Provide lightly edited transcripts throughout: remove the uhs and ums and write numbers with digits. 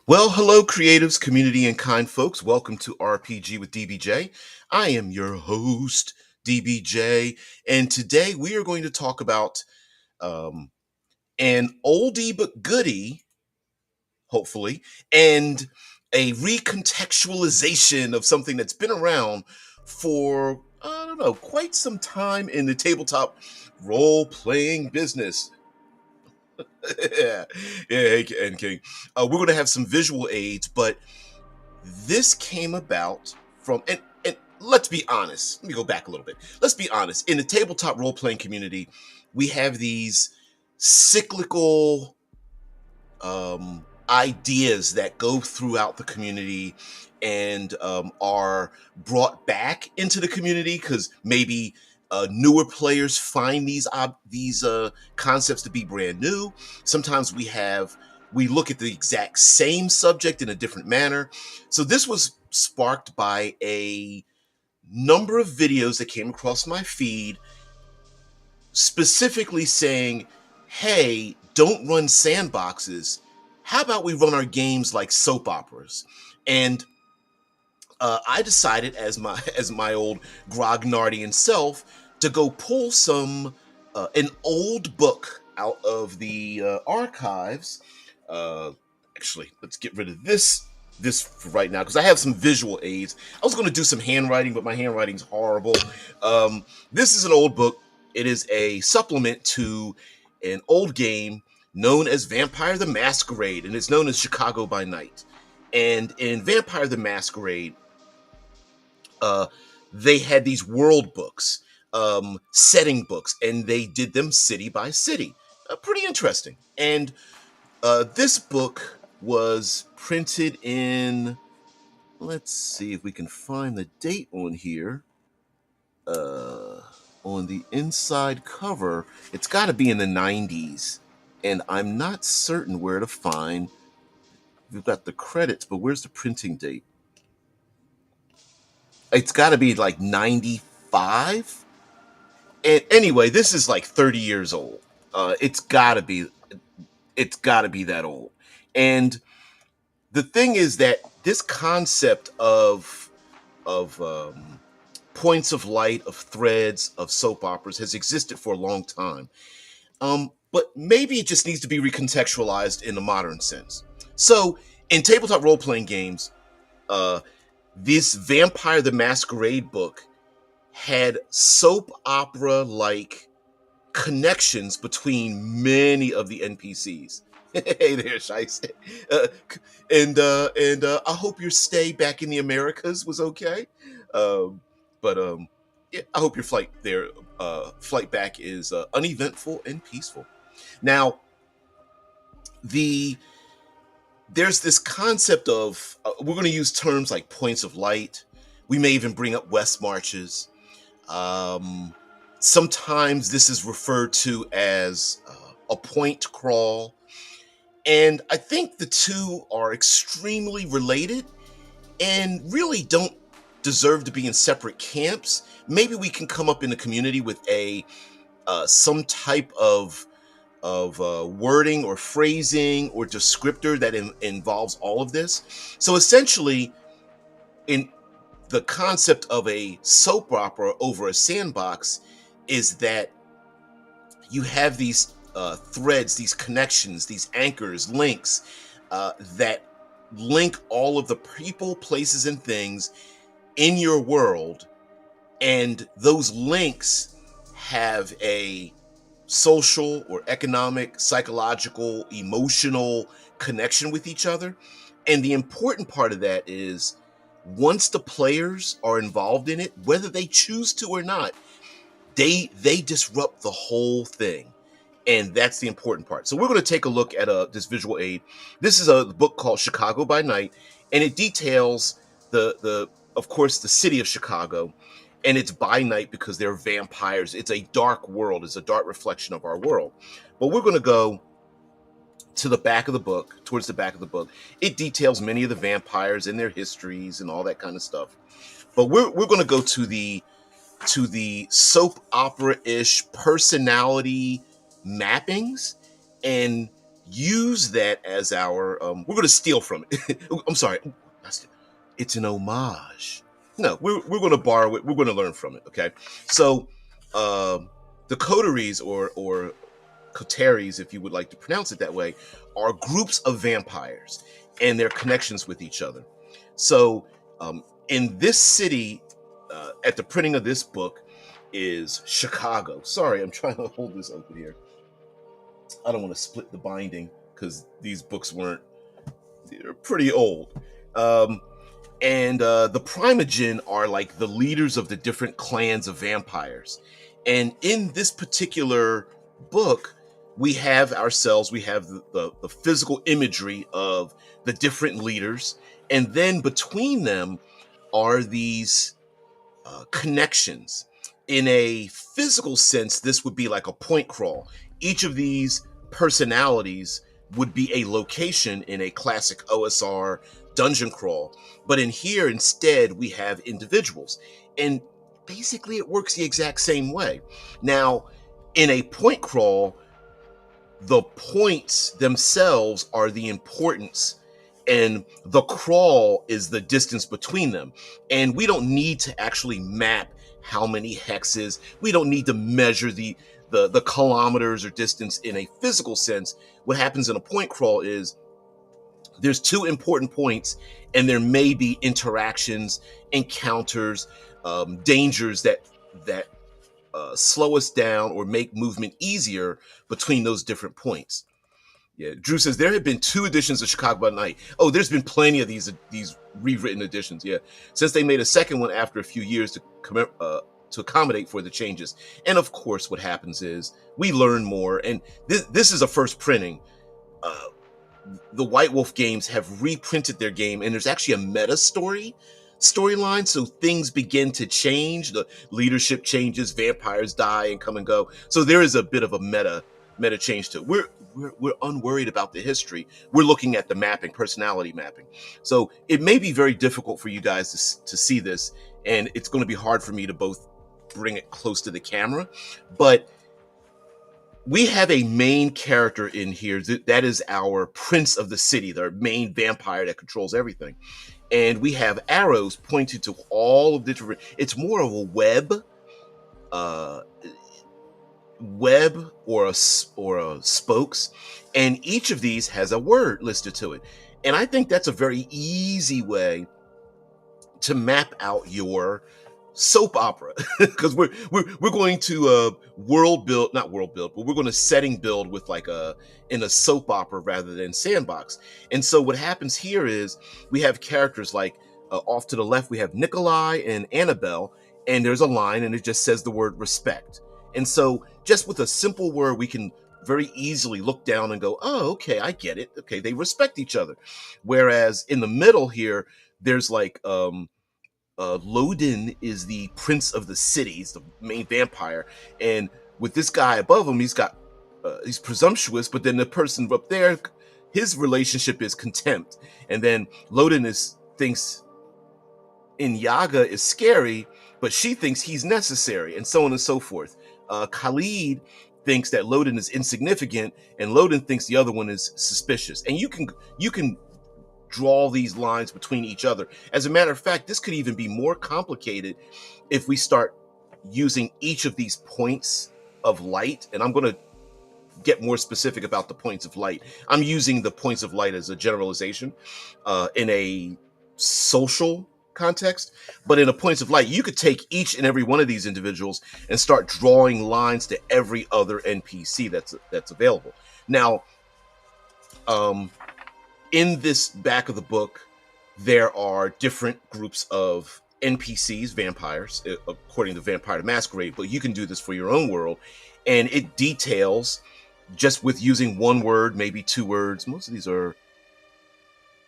Well, hello, creatives, community, and kind folks. Welcome to RPG with DBJ. I am your host, DBJ, and today we are going to talk about um, an oldie but goodie, hopefully, and a recontextualization of something that's been around for, I don't know, quite some time in the tabletop role playing business. yeah, hey, and King. We're going to have some visual aids, but this came about from and let's be honest. Let me go back a little bit. Let's be honest. In the tabletop role playing community, we have these cyclical ideas that go throughout the community and are brought back into the community because maybe newer players find these concepts to be brand new. Sometimes we look at the exact same subject in a different manner. So this was sparked by a number of videos that came across my feed specifically saying, hey, don't run sandboxes. How about we run our games like soap operas? And I decided, as my as my old grognardian self, to go pull an old book out of the archives. Uh, Actually, let's get rid of this for right now because I have some visual aids. I was going to do some handwriting, but my handwriting's horrible. This is an old book. It is a supplement to an old game known as Vampire the Masquerade, and it's known as Chicago by Night. And in Vampire the Masquerade, uh, they had these world books, setting books, and they did them city by city. Pretty interesting. And this book was printed in, let's see if we can find the date on here. Uh, on the inside cover, it's got to be in the 90s. And I'm not certain where to find. We've got the credits, but where's the printing date? It's got to be like 95. And anyway, this is like 30 years old. It's got to be. It's got to be that old. And the thing is that this concept of points of light, of threads, of soap operas has existed for a long time. But maybe it just needs to be recontextualized in a modern sense. So in tabletop role playing games, uh, this Vampire the Masquerade book had soap opera like connections between many of the NPCs. Hey there, Shice. Uh, and I hope your stay back in the Americas was okay. But yeah, I hope your flight back is uneventful and peaceful. Now, the there's this concept of we're going to use terms like points of light. We may even bring up West Marches. Um, Sometimes this is referred to as a point crawl. And I think the two are extremely related and really don't deserve to be in separate camps. Maybe we can come up in the community with a some type of wording or phrasing or descriptor that involves all of this. So essentially, in the concept of a soap opera over a sandbox is that you have these threads, these connections, these anchors, links that link all of the people, places, and things in your world. And those links have a social or economic, psychological, emotional connection with each other. And the important part of that is once the players are involved in it, whether they choose to or not, they disrupt the whole thing. And that's the important part. So we're going to take a look at this visual aid. This is a book called Chicago by Night, and it details the of course the city of Chicago, and it's by night because they're vampires. It's a dark world. It's a dark reflection of our world. But we're going to go to the back of the book, towards the back of the book. It details many of the vampires and their histories and all that kind of stuff. But we're going to go to the soap opera-ish personality mappings and use that as our we're going to steal from it. I'm sorry, it's an homage. No, we're going to borrow it, we're going to learn from it. Okay, so the coteries or coteries, if you would like to pronounce it that way, are groups of vampires and their connections with each other. So in this city, at the printing of this book, is Chicago. Sorry, I'm trying to hold this open here. I don't want to split the binding because these books they're pretty old. Um, and the Primogen are like the leaders of the different clans of vampires. And in this particular book, we have the physical imagery of the different leaders. And then between them are these connections. In a physical sense, this would be like a point crawl. Each of these personalities would be a location in a classic OSR dungeon crawl. But in here, instead, we have individuals. And basically, it works the exact same way. Now, in a point crawl, the points themselves are the importance, and the crawl is the distance between them. And we don't need to actually map how many hexes. We don't need to measure the kilometers or distance in a physical sense. What happens in a point crawl is there's two important points, and there may be interactions, encounters, dangers that slow us down or make movement easier between those different points. Yeah, Drew says there have been 2 editions of Chicago by Night. Oh, there's been plenty of these rewritten editions. Yeah, since they made a second one after a few years to accommodate for the changes. And of course, what happens is we learn more. And this is a first printing. Uh, the White Wolf games have reprinted their game, and there's actually a meta storyline, so things begin to change. The leadership changes, vampires die and come and go, so there is a bit of a meta change to it. We're unworried about the history. We're looking at the mapping, personality mapping. So it may be very difficult for you guys to see this, and it's going to be hard for me to both bring it close to the camera, but we have a main character in here that is our prince of the city, the main vampire that controls everything. And we have arrows pointed to all of the different. It's more of a uh, web or a spokes, and each of these has a word listed to it. And I think that's a very easy way to map out your soap opera, because we're going to not world build, but we're going to setting build with like in a soap opera rather than Sandbox. And so what happens here is we have characters like off to the left we have Nikolai and Annabelle, and there's a line and it just says the word respect. And so just with a simple word we can very easily look down and go, oh, okay, I get it. Okay, they respect each other. Whereas in the middle here, there's like Lodin is the prince of the city. He's the main vampire, and with this guy above him, he's presumptuous. But then the person up there, his relationship is contempt, and then Lodin thinks Inyaga is scary, but she thinks he's necessary, and so on and so forth. Khalid thinks that Lodin is insignificant, and Lodin thinks the other one is suspicious. And you can draw these lines between each other. As a matter of fact, this could even be more complicated if we start using each of these points of light. And I'm going to get more specific about the points of light. I'm using the points of light as a generalization in a social context, but in a points of light, you could take each and every one of these individuals and start drawing lines to every other NPC that's available. Now, in this back of the book, there are different groups of NPCs, vampires, according to Vampire the Masquerade, but you can do this for your own world. And it details, just with using one word, maybe 2 words. Most of these are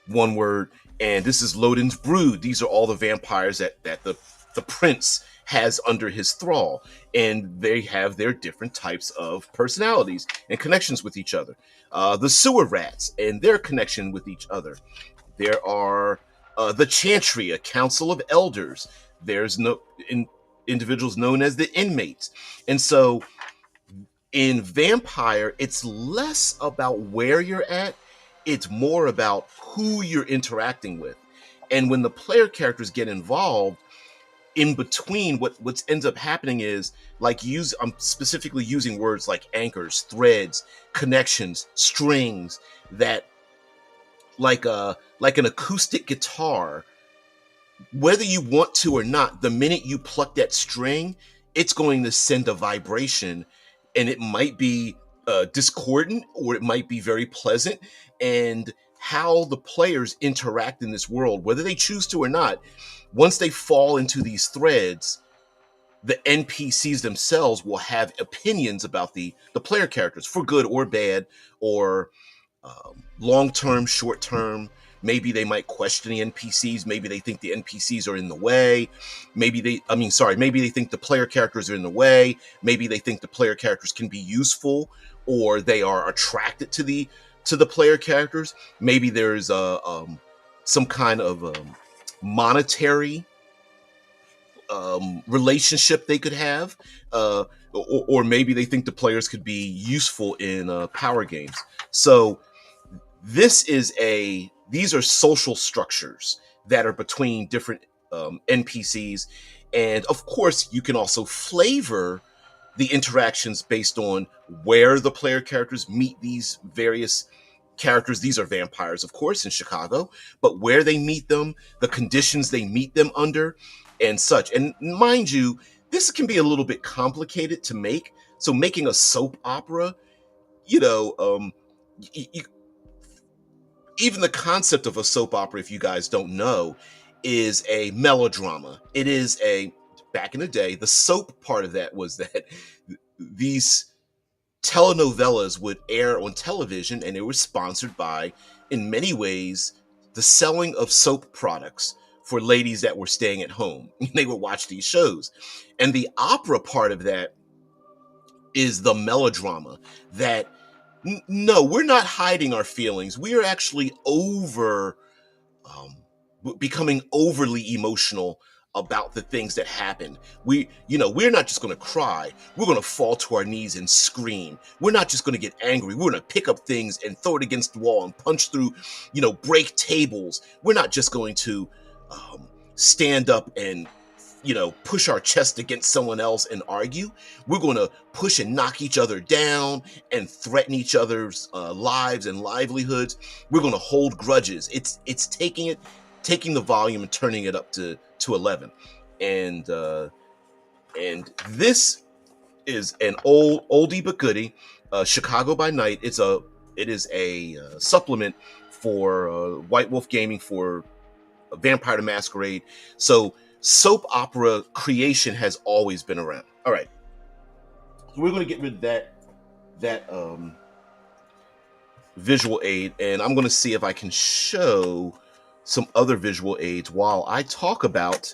one word. And this is Lodin's brood. These are all the vampires that the prince has under his thrall. And they have their different types of personalities and connections with each other. The sewer rats and their connection with each other. There are the Chantry, a council of elders. There's individuals known as the inmates. And so In Vampire, it's less about where you're at, it's more about who you're interacting with. And when the player characters get involved, in between, what ends up happening is, like, I'm specifically using words like anchors, threads, connections, strings, that, like an acoustic guitar, whether you want to or not, the minute you pluck that string, it's going to send a vibration, and it might be discordant, or it might be very pleasant. And how the players interact in this world, whether they choose to or not, once they fall into these threads, the NPCs themselves will have opinions about the player characters, for good or bad, or long term, short term. Maybe they might question the NPCs. Maybe they think the NPCs are in the way. Maybe they think the player characters are in the way. Maybe they think the player characters can be useful, or they are attracted to the player characters. Maybe there's some kind of monetary relationship they could have, or maybe they think the players could be useful in power games. So these are social structures that are between different NPCs, and of course you can also flavor the interactions based on where the player characters meet these various characters. These are vampires, of course, in Chicago, but where they meet them, the conditions they meet them under, and such. And mind you, this can be a little bit complicated to make. So making a soap opera, you know, y- y- even the concept of a soap opera, if you guys don't know, is a melodrama. It is a Back in the day, the soap part of that was that these telenovelas would air on television, and they were sponsored by, in many ways, the selling of soap products for ladies that were staying at home. They would watch these shows. And the opera part of that is the melodrama, that no, we're not hiding our feelings. We are actually um, becoming overly emotional about the things that happen. We're not just going to cry. We're going to fall to our knees and scream. We're not just going to get angry. We're going to pick up things and throw it against the wall and punch through, break tables. We're not just going to stand up and push our chest against someone else and argue. We're going to push and knock each other down and threaten each other's lives and livelihoods. We're going to hold grudges. It's taking the volume and turning it up to 11. And this is an oldie but goodie. Chicago by Night. It is a supplement for White Wolf Gaming for Vampire the Masquerade. So soap opera creation has always been around. All right, so we're going to get rid of that visual aid, and I'm going to see if I can show some other visual aids while I talk about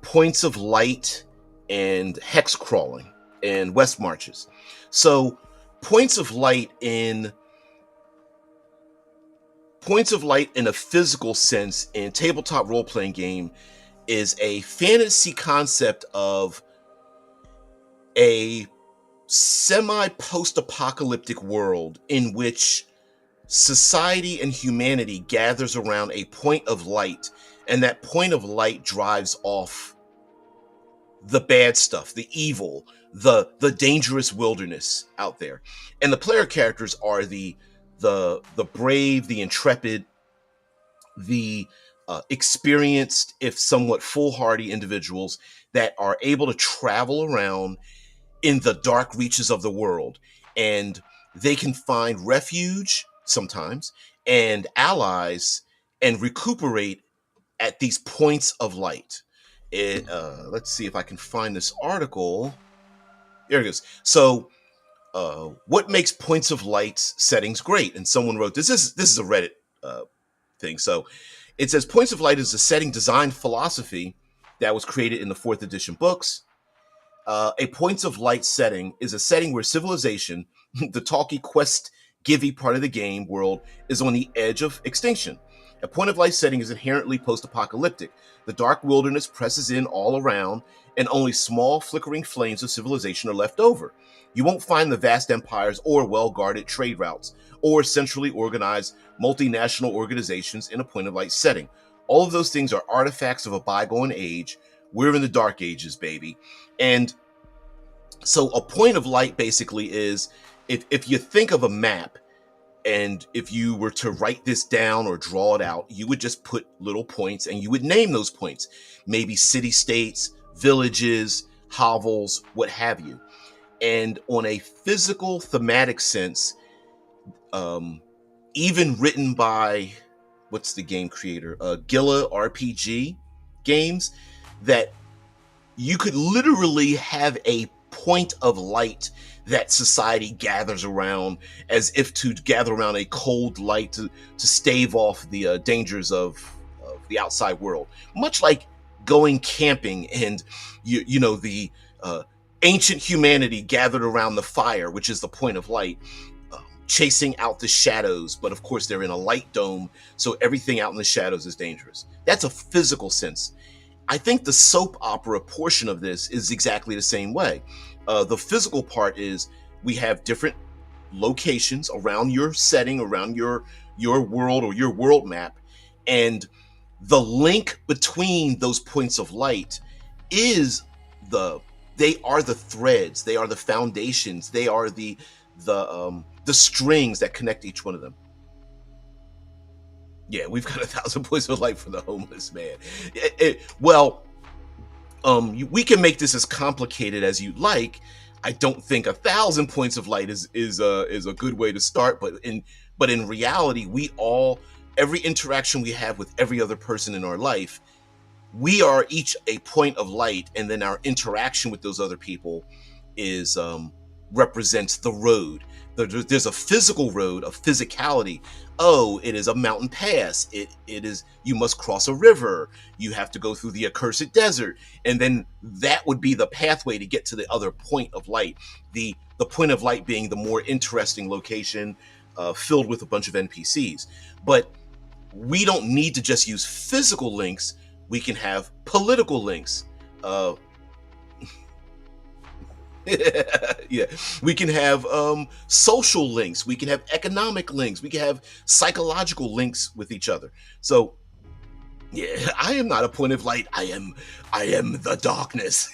points of light and hex crawling and west marches. So points of light in a physical sense in tabletop role-playing game is a fantasy concept of a semi-post-apocalyptic world in which society and humanity gathers around a point of light, and that point of light drives off the bad stuff, the evil, the dangerous wilderness out there. And the player characters are the brave, the intrepid, the experienced, if somewhat foolhardy individuals that are able to travel around in the dark reaches of the world, and they can find refuge sometimes and allies and recuperate at these points of light. Let's see if I can find this article. There it is. So what makes points of light settings great? And someone wrote this is a Reddit thing. So it says points of light is a setting design philosophy that was created in the 4th edition books. A points of light setting is a setting where civilization, the talky quest givey part of the game world, is on the edge of extinction. A point of light setting is inherently post apocalyptic. The dark wilderness presses in all around, and only small flickering flames of civilization are left over. You won't find the vast empires or well guarded trade routes or centrally organized multinational organizations in a point of light setting. All of those things are artifacts of a bygone age. We're in the dark ages, baby. And so a point of light basically is, if you think of a map, and if you were to write this down or draw it out, you would just put little points and you would name those points. Maybe city states, villages, hovels, what have you. And on a physical thematic sense, um, even written by, what's the game creator? Gilla RPG games, that you could literally have a point of light that society gathers around, as if to gather around a cold light to stave off the dangers of the outside world. Much like going camping and the ancient humanity gathered around the fire, which is the point of light, chasing out the shadows. But of course, they're in a light dome, so everything out in the shadows is dangerous. That's a physical sense. I think the soap opera portion of this is exactly the same way. The physical part is, we have different locations around your setting, around your world or your world map, and the link between those points of light is they are the threads, they are the foundations, they are the strings that connect each one of them. Yeah, we've got 1,000 points of light for the homeless man. Well, we can make this as complicated as you'd like. I don't think 1,000 points of light is a good way to start. But in reality, every interaction we have with every other person in our life, we are each a point of light, and then our interaction with those other people is represents the road. There's a physical road, a physicality. Oh, it is a mountain pass. It is, you must cross a river. You have to go through the accursed desert, and then that would be the pathway to get to the other point of light. The point of light being the more interesting location, filled with a bunch of NPCs. But we don't need to just use physical links. We can have political links. Yeah, we can have social links, we can have economic links, we can have psychological links with each other. So yeah, I am not a point of light, I am the darkness.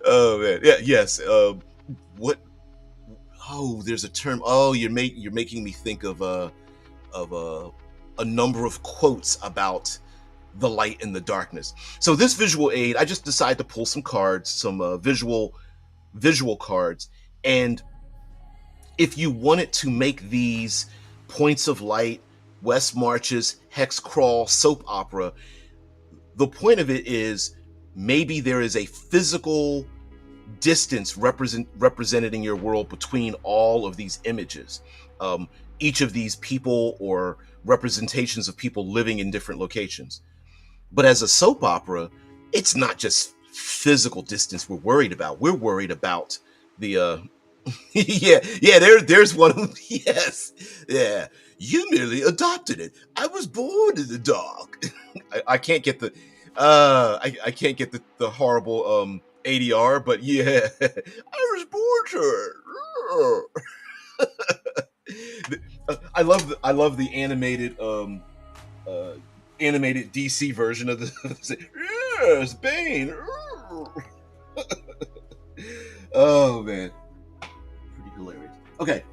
Oh man, yeah, yes. What Oh, there's a term. Oh, you're making me think of a number of quotes about the light and the darkness. So this visual aid, I just decided to pull some cards, some visual cards, and if you wanted to make these points of light, West Marches, hex crawl, soap opera, the point of it is, maybe there is a physical distance represented in your world between all of these images. Um, each of these people, or representations of people living in different locations. But as a soap opera, it's not just physical distance we're worried about. We're worried about the yeah, there's one of yes. Yeah. You merely adopted it. I was born in the dark. I can't get the I can't get the horrible ADR, but yeah. I was born to it. I love the uh animated DC version of the yes, Bane. Oh man, pretty hilarious. Okay,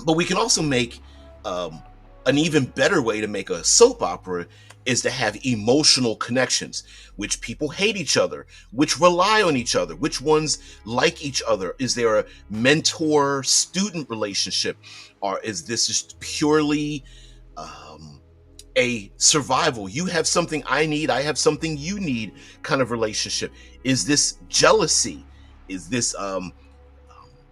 but we can also make um, an even better way to make a soap opera is to have emotional connections, which people hate each other, which rely on each other, which ones like each other. Is there a mentor student relationship, or is this just purely um, a survival? You have something I need, I have something you need kind of relationship. Is this jealousy? Is this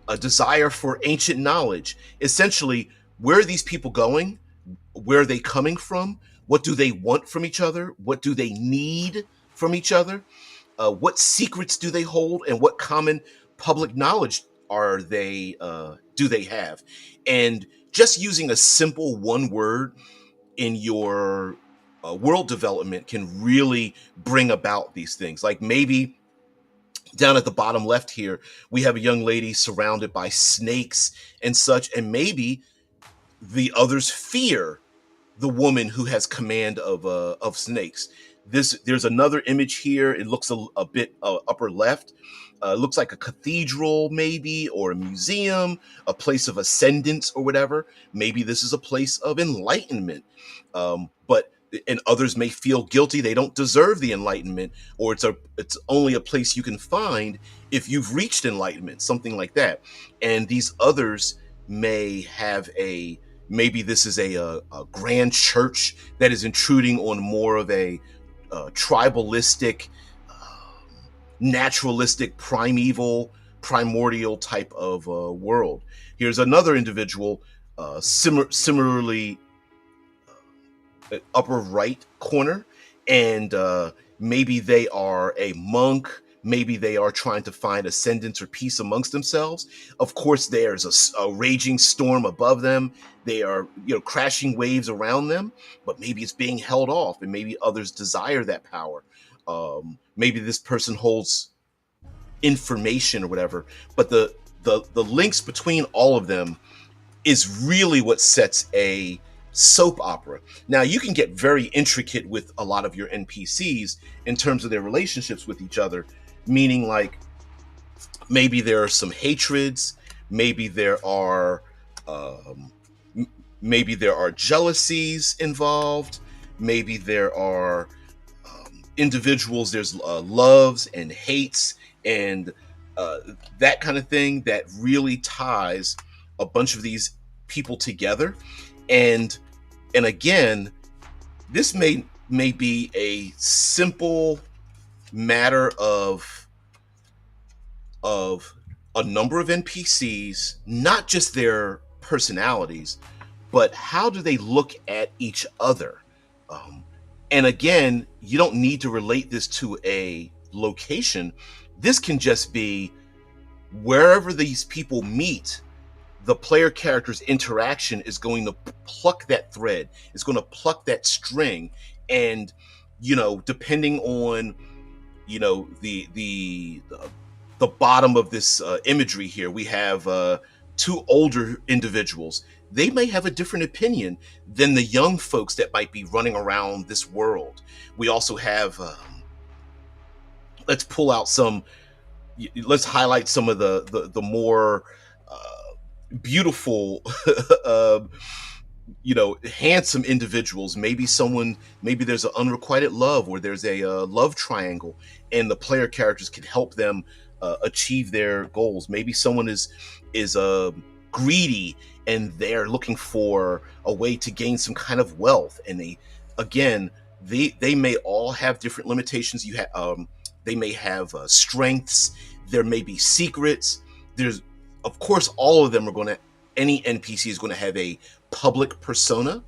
a desire for ancient knowledge? Essentially, where are these people going? Where are they coming from? What do they want from each other? What do they need from each other? What secrets do they hold, and what common public knowledge are they do they have? And just using a simple one word in your world development can really bring about these things. Like maybe down at the bottom left here, we have a young lady surrounded by snakes and such, and maybe the others fear the woman who has command of snakes. There's another image here. It looks a bit upper left. It looks like a cathedral, maybe, or a museum, a place of ascendance, or whatever. Maybe this is a place of enlightenment. But and others may feel guilty; they don't deserve the enlightenment, or it's only a place you can find if you've reached enlightenment, something like that. And these others may have a maybe this is a grand church that is intruding on more of a tribalistic, naturalistic, primeval, primordial type of world. Here's another individual, similarly upper right corner, and maybe they are a monk. Maybe they are trying to find ascendance or peace amongst themselves. Of course, there's a raging storm above them. They are, crashing waves around them, but maybe it's being held off, and maybe others desire that power. Maybe this person holds information or whatever, but the links between all of them is really what sets a soap opera. Now, you can get very intricate with a lot of your NPCs in terms of their relationships with each other, meaning like maybe there are some hatreds, maybe there are maybe there are jealousies involved, maybe there are individuals, there's loves and hates and that kind of thing that really ties a bunch of these people together. And again, this may be a simple matter of a number of NPCs, not just their personalities, but how do they look at each other. And again, you don't need to relate this to a location. This can just be wherever these people meet, the player character's interaction is going to pluck that thread. It's going to pluck that string. And, depending on, the bottom of this imagery here, we have two older individuals. They may have a different opinion than the young folks that might be running around this world. We also have, let's pull out let's highlight some of the more beautiful, handsome individuals. Maybe there's an unrequited love, or there's a love triangle, and the player characters can help them achieve their goals. Maybe someone is greedy, and they're looking for a way to gain some kind of wealth, and they may all have different limitations. They may have strengths. There may be secrets. There's, of course, all of them any NPC is going to have a public persona.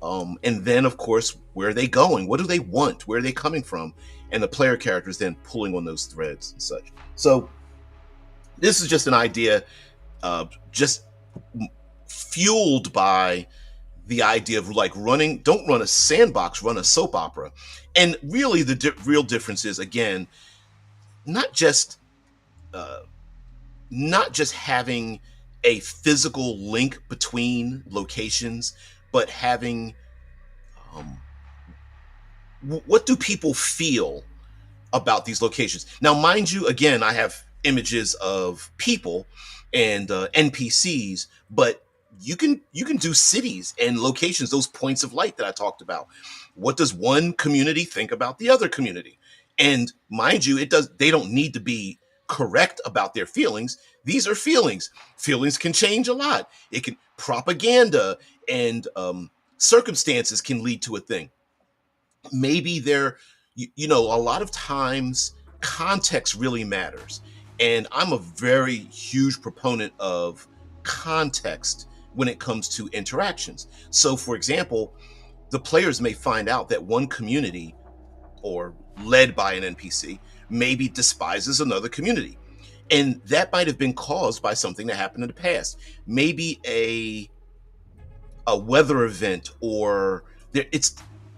And then, of course, where are they going? What do they want? Where are they coming from? And the player characters then pulling on those threads and such. So this is just an idea, just fueled by the idea of like don't run a sandbox, run a soap opera. And really the real difference is, again, not just having a physical link between locations, but having what do people feel about these locations. Now, mind you, again, I have images of people and NPCs, but you can do cities and locations, those points of light that I talked about. What does one community think about the other community? And mind you, they don't need to be correct about their feelings. These are feelings. Feelings can change a lot. It can propaganda and circumstances can lead to a thing. Maybe a lot of times context really matters. And I'm a very huge proponent of context when it comes to interactions. So, for example, the players may find out that one community, or led by an NPC, maybe despises another community. And that might have been caused by something that happened in the past. Maybe a weather event, or It's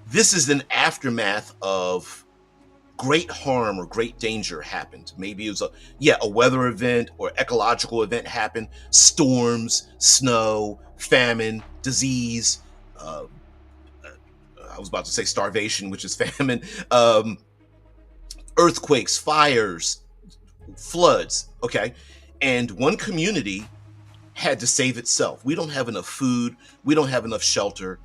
this is an aftermath of great harm or great danger happened. Maybe it was a weather event or ecological event happened. Storms, snow, famine, disease. Uh, I was about to say starvation, which is famine. Earthquakes, fires, floods. Okay, and one community had to save itself. We don't have enough food. We don't have enough shelter.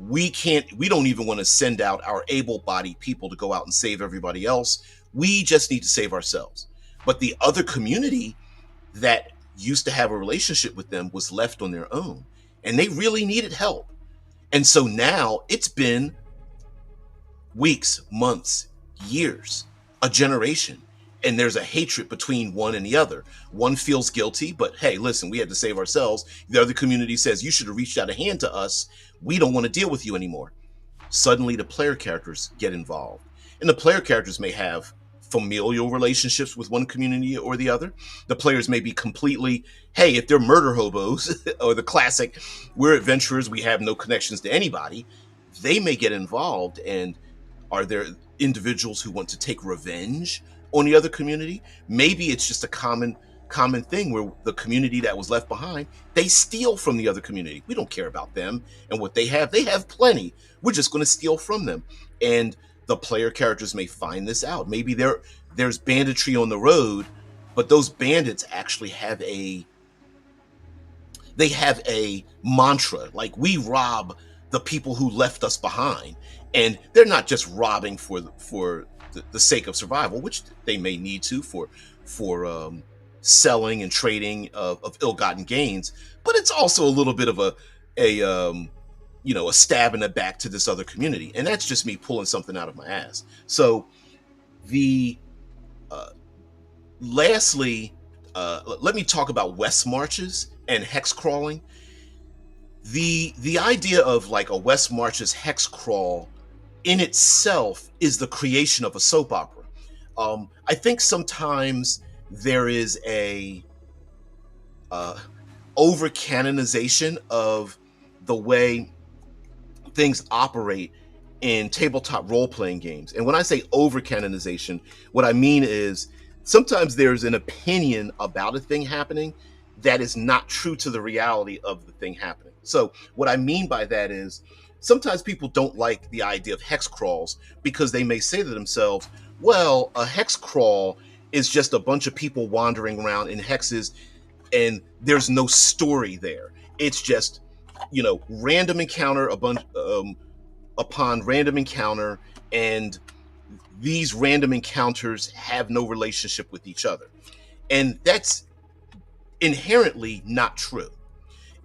We don't even want to send out our able-bodied people to go out and save everybody else. We just need to save ourselves. But the other community that used to have a relationship with them was left on their own, and they really needed help. And so now it's been weeks, months, years, a generation, and there's a hatred between one and the other. One feels guilty, but hey, listen, we had to save ourselves. The other community says, you should have reached out a hand to us. We don't want to deal with you anymore. Suddenly the player characters get involved. And the player characters may have familial relationships with one community or the other. The players may be completely, hey, if they're murder hobos or the classic, we're adventurers, we have no connections to anybody, they may get involved. And are there individuals who want to take revenge on the other community? Maybe it's just a common thing where the community that was left behind, they steal from the other community. We don't care about them and what they have. They have plenty. We're just going to steal from them. And the player characters may find this out. Maybe there's banditry on the road, but those bandits actually have a mantra, like, we rob the people who left us behind. And they're not just robbing for the sake of survival, which they may need to for selling and trading of ill-gotten gains, but it's also a little bit of a stab in the back to this other community. And that's just me pulling something out of my ass. So the lastly, let me talk about West Marches and hex crawling. The idea of like a West Marches hex crawl in itself is the creation of a soap opera. I think sometimes there is a over canonization of the way things operate in tabletop role-playing games. And when I say over canonization, what I mean is sometimes there's an opinion about a thing happening that is not true to the reality of the thing happening. So what I mean by that is sometimes people don't like the idea of hex crawls because they may say to themselves, well, a hex crawl is just a bunch of people wandering around in hexes and there's no story there. It's just, random encounter, upon random encounter, and these random encounters have no relationship with each other. And that's inherently not true.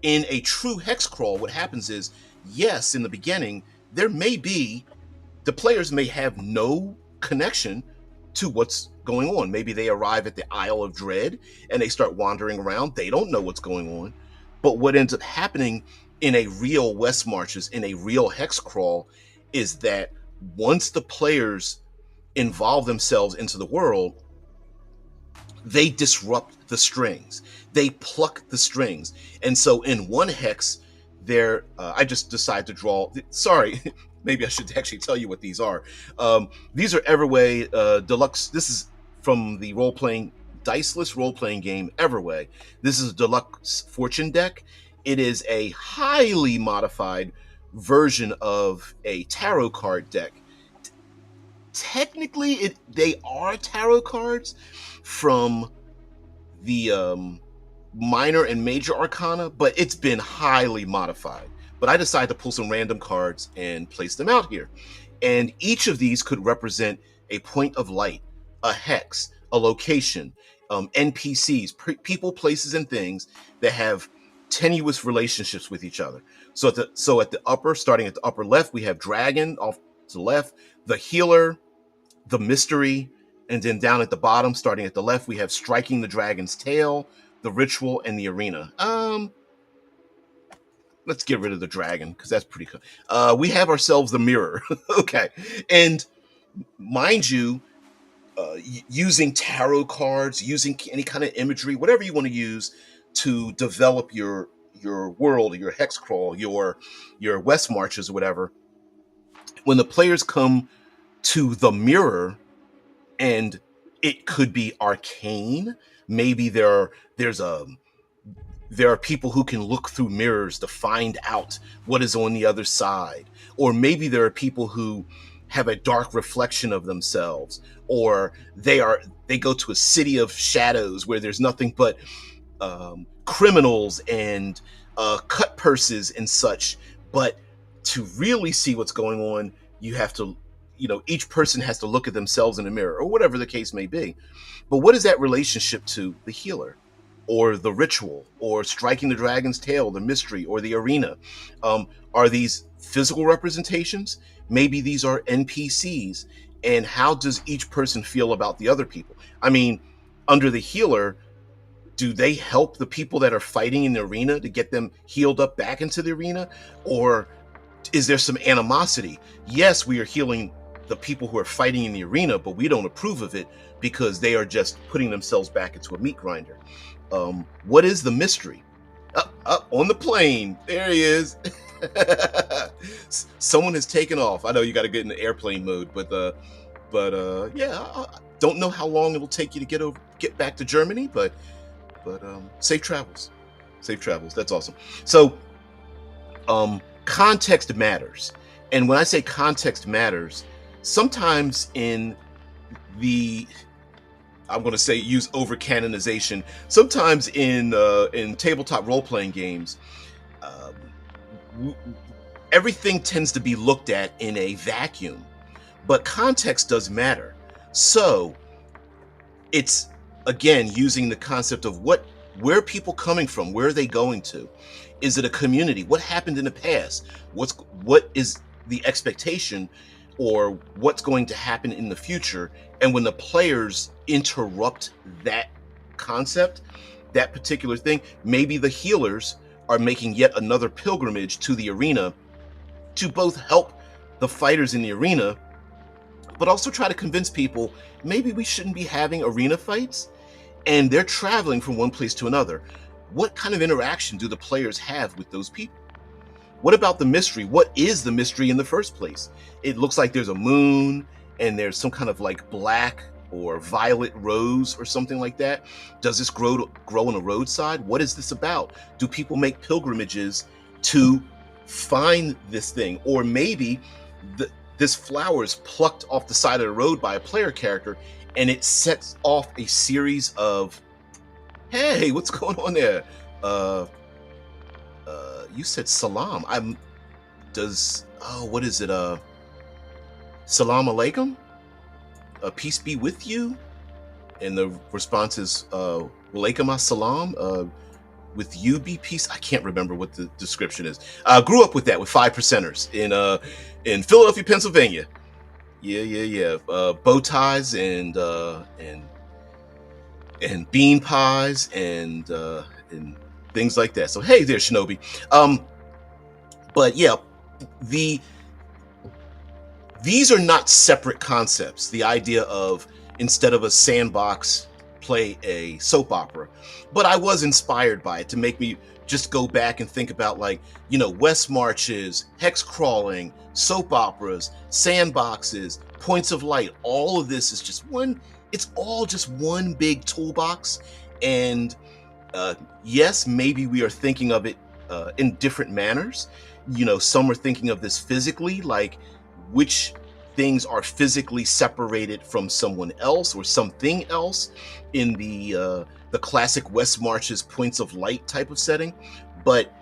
In a true hex crawl, what happens is, yes, in the beginning, the players may have no connection to what's going on. Maybe they arrive at the Isle of Dread and they start wandering around. They don't know what's going on. But what ends up happening in a real West Marches, in a real hex crawl, is that once the players involve themselves into the world, they disrupt the strings. They pluck the strings. And so in one hex, I just decided to draw. Sorry, maybe I should actually tell you what these are. These are Everway Deluxe. This is from the diceless role-playing game Everway. This is a deluxe fortune deck. It is a highly modified version of a tarot card deck. Technically, they are tarot cards from the minor and major arcana, but it's been highly modified. But I decided to pull some random cards and place them out here. And each of these could represent a point of light, a hex, a location, NPCs, people, places, and things that have tenuous relationships with each other. So at the upper, starting at the upper left, we have dragon. Off to the left, the healer, the mystery, and then down at the bottom, starting at the left, we have striking the dragon's tail, the ritual, and the arena. Let's get rid of the dragon because that's pretty cool. We have ourselves the mirror. Okay, and mind you, using tarot cards, using any kind of imagery, whatever you want to use to develop your world, your hex crawl, your West Marches, or whatever. When the players come to the mirror, and it could be arcane. Maybe there are people who can look through mirrors to find out what is on the other side. Or maybe there are people who have a dark reflection of themselves, or they go to a city of shadows where there's nothing but criminals and cut purses and such. But to really see what's going on, you have to, each person has to look at themselves in the mirror, or whatever the case may be. But what is that relationship to the healer, or the ritual, or striking the dragon's tail, the mystery, or the arena? Are these physical representations? Maybe these are NPCs. And how does each person feel about the other people? I mean, under the healer, do they help the people that are fighting in the arena to get them healed up back into the arena? Or is there some animosity? Yes, we are healing the people who are fighting in the arena, but we don't approve of it because they are just putting themselves back into a meat grinder. What is the mystery? Up on the plane. There he is. Someone has taken off. I know you got to get in the airplane mode, but yeah, I don't know how long it'll take you to get back to Germany, but safe travels. Safe travels. That's awesome. So, context matters. And when I say context matters, sometimes I'm going to say use over canonization. Sometimes in tabletop role playing games, everything tends to be looked at in a vacuum, but context does matter. So it's, again, using the concept of where are people coming from? Where are they going to? Is it a community? What happened in the past? What is the expectation, or what's going to happen in the future? And when the players interrupt that concept, that particular thing, maybe the healers are making yet another pilgrimage to the arena to both help the fighters in the arena, but also try to convince people maybe we shouldn't be having arena fights. And they're traveling from one place to another. What kind of interaction do the players have with those people? What about the mystery? What is the mystery in the first place? It looks like there's a moon and there's some kind of like black or violet rose or something like that. Does this grow on a roadside? What is this about? Do people make pilgrimages to find this thing? Or maybe this flower is plucked off the side of the road by a player character, and it sets off a series of, hey, what's going on there? You said salam. What is it? Salam alaikum? Peace be with you? And the response is, walaikum assalam. With you be peace. I can't remember what the description is. I grew up with that with 5%ers in Philadelphia, Pennsylvania. Yeah. Bow ties and bean pies and things like that. So hey there, Shinobi. But yeah, these are not separate concepts. The idea of, instead of a sandbox, play a soap opera. But I was inspired by it to make me just go back and think about, like, West Marches, hex crawling, soap operas, sandboxes, points of light. All of this is just one. It's all just one big toolbox. And yes, maybe we are thinking of it in different manners. Some are thinking of this physically, like which things are physically separated from someone else or something else in the classic West Marches points of light type of setting. But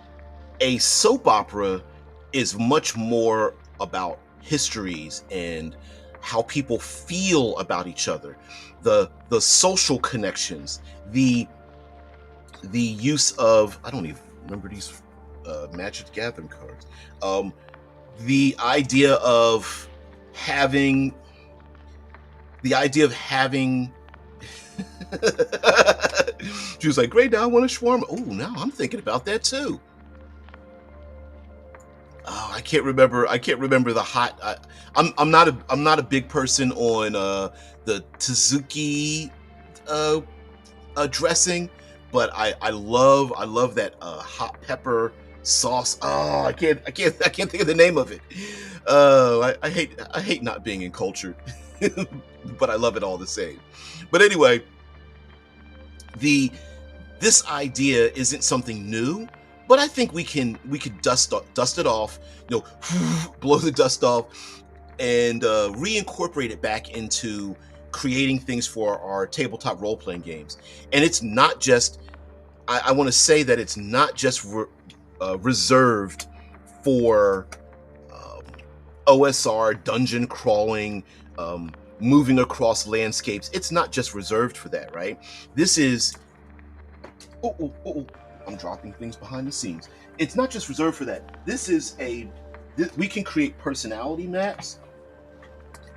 a soap opera is much more about histories and how people feel about each other, the social connections, the use of, I don't even remember these Magic Gathering cards. The idea of having she was like, great, now I want a shawarma. Oh, now I'm thinking about that too. Oh, I can't remember the hot. I'm not a big person on the tzatziki dressing, but I love that hot pepper Sauce. Oh, I can't think of the name of it. I hate not being cultured, but I love it all the same. But anyway, the this idea isn't something new, but I think we could dust it off, blow the dust off, and reincorporate it back into creating things for our tabletop role playing games. And it's not just I want to say that it's not just reserved for um, OSR dungeon crawling, moving across landscapes. It's not just reserved for that, right? This is oh, oh, oh, oh, I'm dropping things behind the scenes. It's not just reserved for that. We can create personality maps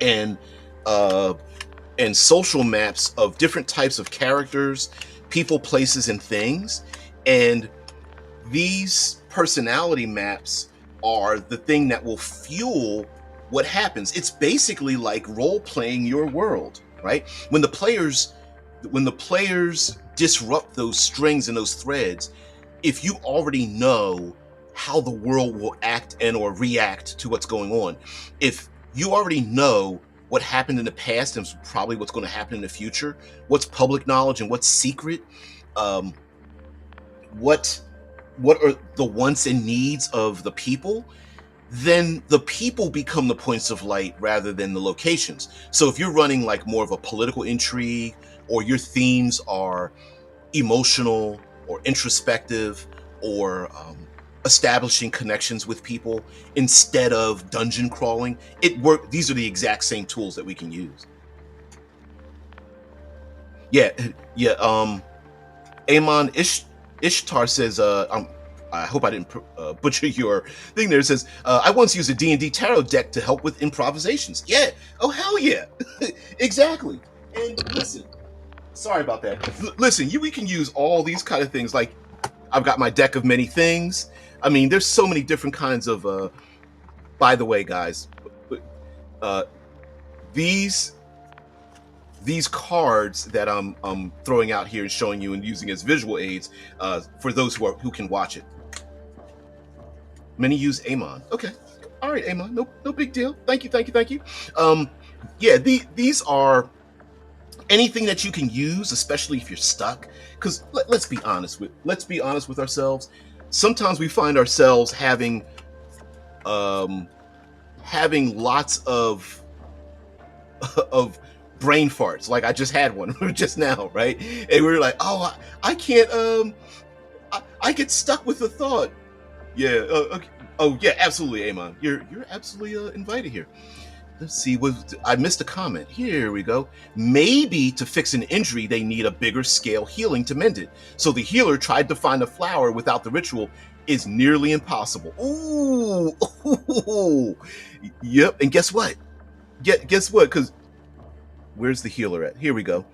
and uh, and social maps of different types of characters, people, places, and things. And these personality maps are the thing that will fuel what happens. It's basically like role playing your world, right? When the players disrupt those strings and those threads, if you already know how the world will act and or react to what's going on, if you already know what happened in the past and probably what's going to happen in the future, what's public knowledge and what's secret, um, what what are the wants and needs of the people, then the people become the points of light rather than the locations. So if you're running like more of a political intrigue, or your themes are emotional or introspective, or establishing connections with people instead of dungeon crawling, these are the exact same tools that we can use. Yeah, yeah. Amon Ishtar says, I hope I didn't butcher your thing there. It says, I once used a D&D tarot deck to help with improvisations. Yeah. Oh, hell yeah. Exactly. And listen, sorry about that. Listen, we can use all these kind of things. Like, I've got my deck of many things. I mean, there's so many different kinds of, by the way, guys, uh, these these cards that I'm throwing out here and showing you and using as visual aids, for those who can watch it. Many use Amon. Okay, all right, Amon. No big deal. Thank you, thank you, thank you. Um, yeah, these are anything that you can use, especially if you're stuck. Because let's be honest with ourselves. Sometimes we find ourselves um, having lots of of brain farts. Like I just had one just now, right? And we were like, oh, I can't. I get stuck with the thought. Yeah. Okay. Oh yeah, absolutely, Amon. You're absolutely invited here. Let's see. I missed a comment? Here we go. Maybe to fix an injury, they need a bigger scale healing to mend it. So the healer tried to find a flower without the ritual is nearly impossible. Ooh, ooh. Yep. And guess what? Guess what? Because where's the healer at? Here we go.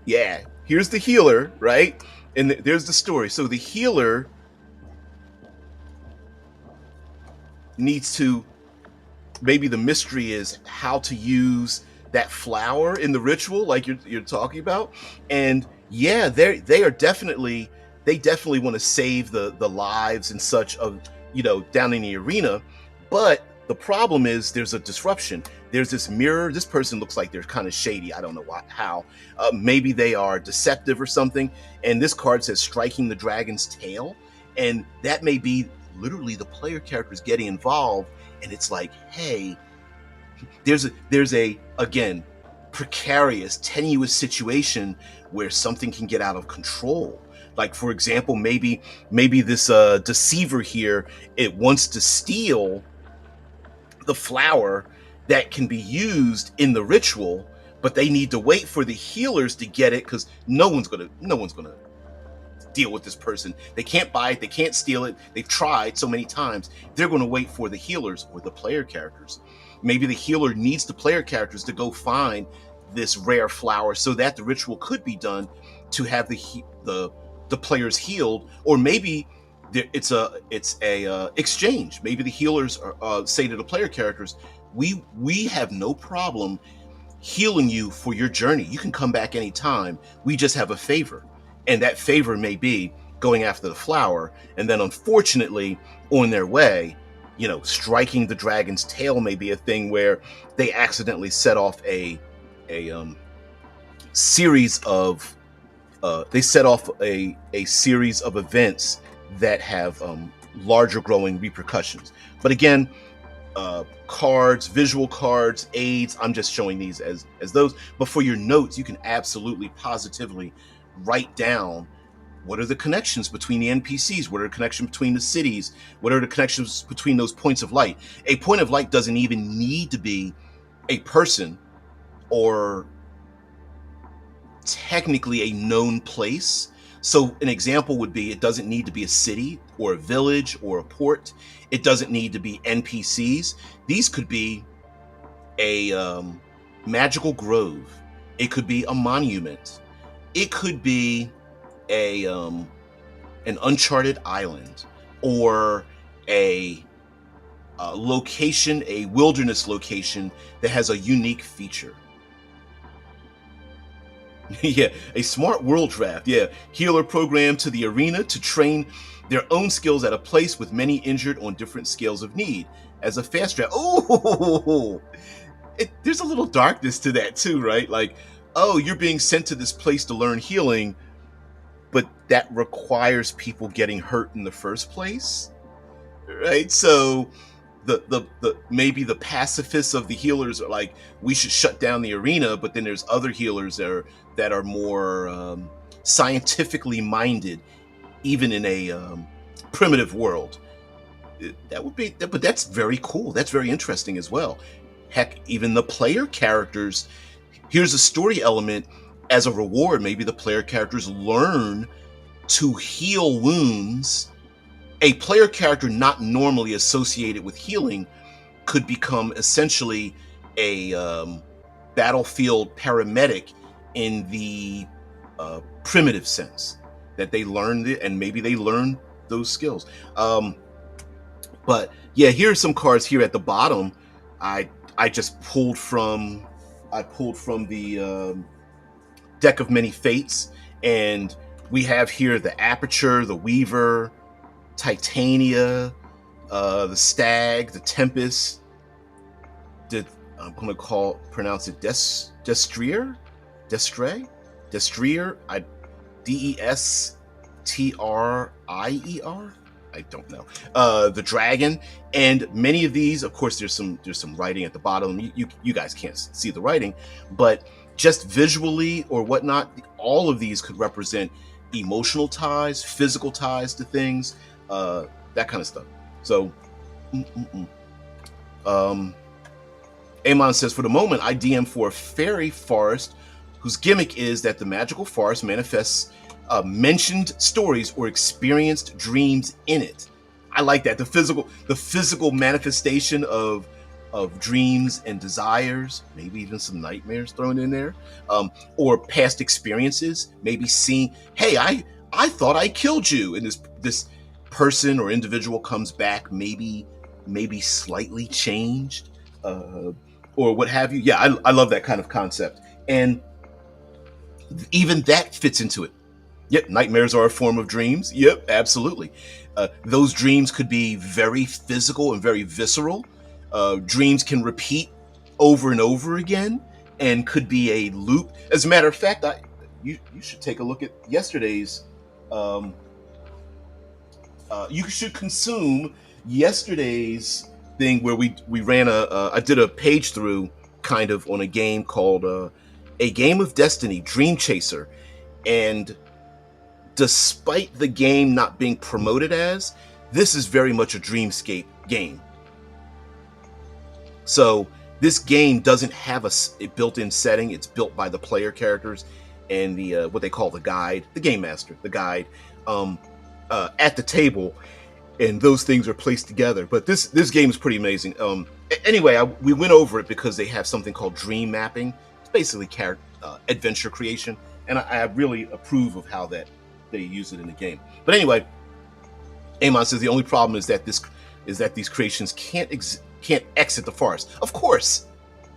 Yeah, here's the healer, right? And there's the story. So the healer needs to, maybe the mystery is how to use that flower in the ritual, like you're talking about. And yeah, they definitely want to save the lives and such of, down in the arena. But the problem is there's a disruption. There's this mirror. This person looks like they're kind of shady. I don't know how. Maybe they are deceptive or something. And this card says striking the dragon's tail, and that may be literally the player characters getting involved. And it's like, hey, there's a again precarious, tenuous situation where something can get out of control. Like, for example, maybe this deceiver here, it wants to steal the flower that can be used in the ritual, but they need to wait for the healers to get it, because no one's gonna deal with this person. They can't buy it, they can't steal it. They've tried so many times. They're going to wait for the healers or the player characters. Maybe the healer needs the player characters to go find this rare flower so that the ritual could be done to have the players healed. Or maybe it's a exchange. Maybe the healers say to the player characters, we have no problem healing you for your journey. You can come back anytime. We just have a favor. And that favor may be going after the flower, and then unfortunately on their way, striking the dragon's tail may be a thing where they accidentally set off a series of a series of events that have larger growing repercussions. But again, cards, visual cards, aids, I'm just showing these as those. But for your notes, you can absolutely positively write down what are the connections between the NPCs, what are the connections between the cities, what are the connections between those points of light. A point of light doesn't even need to be a person or technically a known place. So an example would be, it doesn't need to be a city or a village or a port. It doesn't need to be NPCs. These could be a magical grove. It could be a monument. It could be an uncharted island, or a location, a wilderness location that has a unique feature. Yeah, a smart world draft. Yeah, healer program to the arena to train their own skills at a place with many injured on different scales of need. As a fast draft, there's a little darkness to that too, right? Like, oh, you're being sent to this place to learn healing, but that requires people getting hurt in the first place, right? So the maybe the pacifists of the healers are like, we should shut down the arena, but then there's other healers that are more scientifically minded, even in a primitive world. That would be, but that's very cool. That's very interesting as well. Heck, even the player characters, here's a story element. As a reward, maybe the player characters learn to heal wounds. A player character not normally associated with healing could become essentially a battlefield paramedic in the primitive sense, that they learned it, and maybe they learn those skills. But yeah, here's some cards here at the bottom. I just pulled from the Deck of Many Fates, and we have here the Aperture, the Weaver, Titania, the Stag, the Tempest. I'm going to pronounce it Destrier, Destrier. I don't know. The Dragon, and many of these, of course, there's some writing at the bottom. You guys can't see the writing, but just visually or whatnot, all of these could represent emotional ties, physical ties to things, that kind of stuff. So, Amon says, for the moment, I DM for a fairy forest whose gimmick is that the magical forest manifests mentioned stories or experienced dreams in it. I like that. The physical manifestation of dreams and desires, maybe even some nightmares thrown in there, or past experiences. Maybe seeing, hey, I thought I killed you, and this person or individual comes back, maybe slightly changed, or what have you. Yeah, I love that kind of concept, and even that fits into it. Yep, nightmares are a form of dreams. Yep, absolutely. Those dreams could be very physical and very visceral. Dreams can repeat over and over again, and could be a loop. As a matter of fact, you should take a look at yesterday's. You should consume yesterday's thing where we ran I did a page through kind of on a game called A Game of Destiny, Dream Chaser, and despite the game not being promoted as, this is very much a dreamscape game. So this game doesn't have a built-in setting. It's built by the player characters and the what they call the guide, the game master, the guide, at the table, and those things are placed together. But this game is pretty amazing. Anyway, we went over it because they have something called dream mapping. It's basically adventure creation, and I really approve of how that they use it in the game. But anyway, Amon says the only problem is that these creations can't exit the forest. Of course,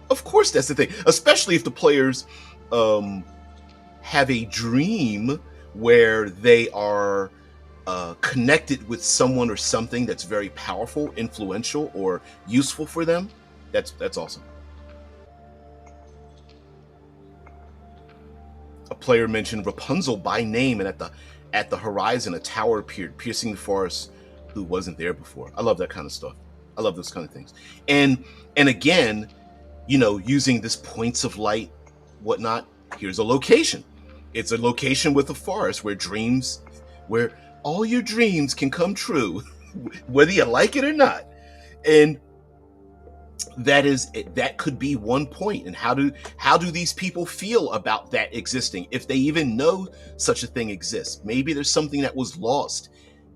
that's the thing. Especially if the players have a dream where they are connected with someone or something that's very powerful, influential, or useful for them, that's awesome. A player mentioned Rapunzel by name, and at the horizon, a tower appeared, piercing the forest. Who wasn't there before? I love that kind of stuff. I love those kind of things. And again, using this points of light, whatnot. Here's a location. It's a location with a forest where all your dreams can come true, whether you like it or not. And that could be one point. And how do these people feel about that existing, if they even know such a thing exists? Maybe there's something that was lost